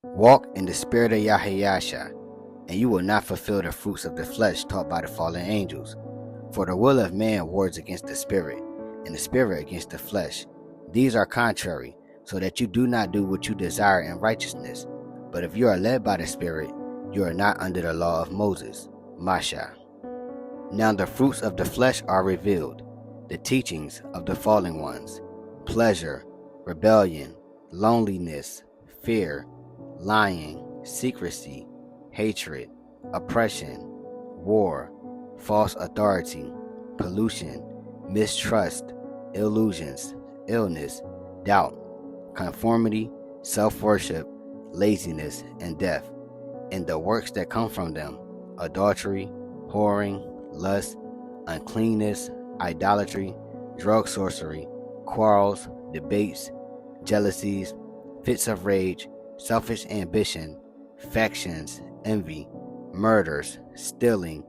Walk in the spirit of Yahayasha, and you will not fulfill the fruits of the flesh taught by the fallen angels. For the will of man wars against the spirit, and the spirit against the flesh. These are contrary, so that you do not do what you desire in righteousness. But if you are led by the Spirit, you are not under the law of Moses. Masha. Now the fruits of the flesh are revealed, the teachings of the fallen ones: pleasure, rebellion, loneliness, fear, lying, secrecy, hatred, oppression, war, false authority, pollution, mistrust, illusions, illness, doubt, conformity, self-worship, laziness, and death, and the works that come from them: adultery, whoring, lust, uncleanness, idolatry, drug sorcery, quarrels, debates, jealousies, fits of rage, selfish ambition, factions, envy, murders, stealing,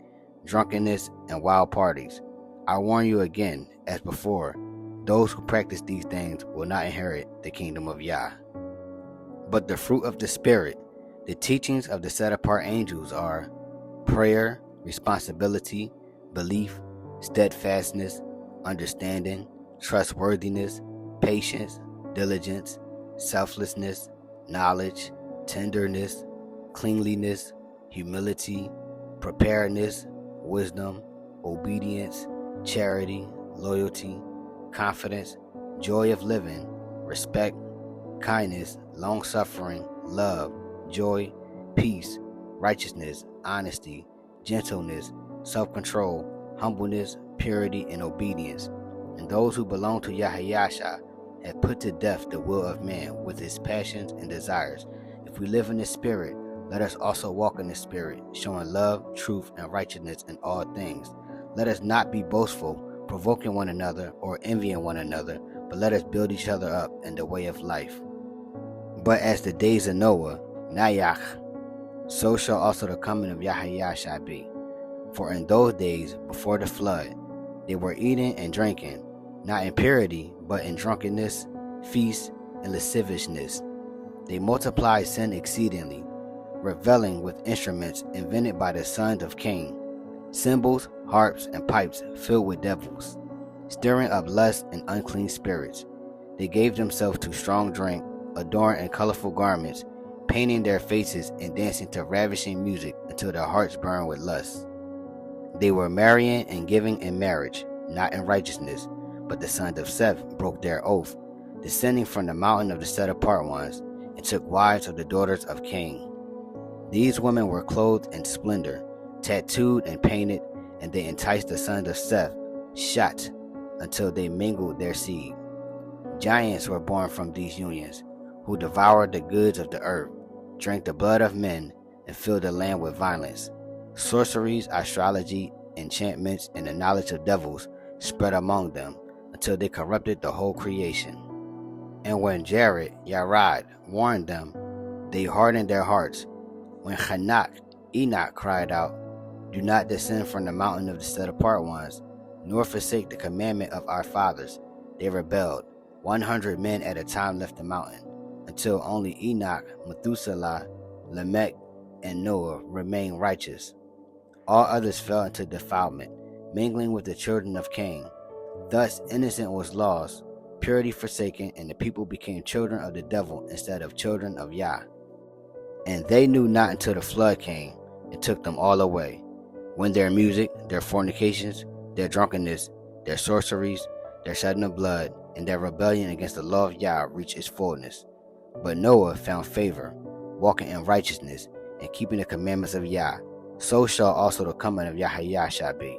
drunkenness, and wild parties. I warn you again, as before, those who practice these things will not inherit the kingdom of Yah. But the fruit of the Spirit, the teachings of the set-apart angels, are prayer, responsibility, belief, steadfastness, understanding, trustworthiness, patience, diligence, selflessness, knowledge, tenderness, cleanliness, humility, preparedness, wisdom, obedience, charity, loyalty, confidence, joy of living, respect, kindness, long-suffering, love, joy, peace, righteousness, honesty, gentleness, self-control, humbleness, purity, and obedience. And those who belong to Yahayasha have put to death the will of man with his passions and desires. If we live in the Spirit, let us also walk in the Spirit, showing love, truth, and righteousness in all things. Let us not be boastful, provoking one another, or envying one another, but let us build each other up in the way of life. But as the days of Noah, Nayach, so shall also the coming of Yahayasha be. For in those days before the flood, they were eating and drinking, not in purity, but in drunkenness, feasts, and lasciviousness. They multiplied sin exceedingly, reveling with instruments invented by the sons of Cain, cymbals, harps, and pipes filled with devils, stirring up lust and unclean spirits. They gave themselves to strong drink, adorned in colorful garments, painting their faces and dancing to ravishing music until their hearts burned with lust. They were marrying and giving in marriage, not in righteousness, but the sons of Seth broke their oath, descending from the mountain of the set-apart ones, and took wives of the daughters of Cain. These women were clothed in splendor, tattooed and painted, and they enticed the sons of Seth, Shat, until they mingled their seed. Giants were born from these unions, who devoured the goods of the earth, drank the blood of men, and filled the land with violence. Sorceries, astrology, enchantments, and the knowledge of devils spread among them, until they corrupted the whole creation. And when Jared, Yarad, warned them, they hardened their hearts. When Enoch cried out, "Do not descend from the mountain of the set-apart ones, nor forsake the commandment of our fathers," they rebelled. 100 men at a time left the mountain, until only Enoch, Methuselah, Lamech, and Noah remained righteous. All others fell into defilement, mingling with the children of Cain. Thus innocent was lost, purity forsaken, and the people became children of the devil instead of children of Yah. And they knew not until the flood came and took them all away, when their music, their fornications, their drunkenness, their sorceries, their shedding of blood, and their rebellion against the law of Yah reached its fullness. But Noah found favor, walking in righteousness and keeping the commandments of Yah. So shall also the coming of Yahayasha be.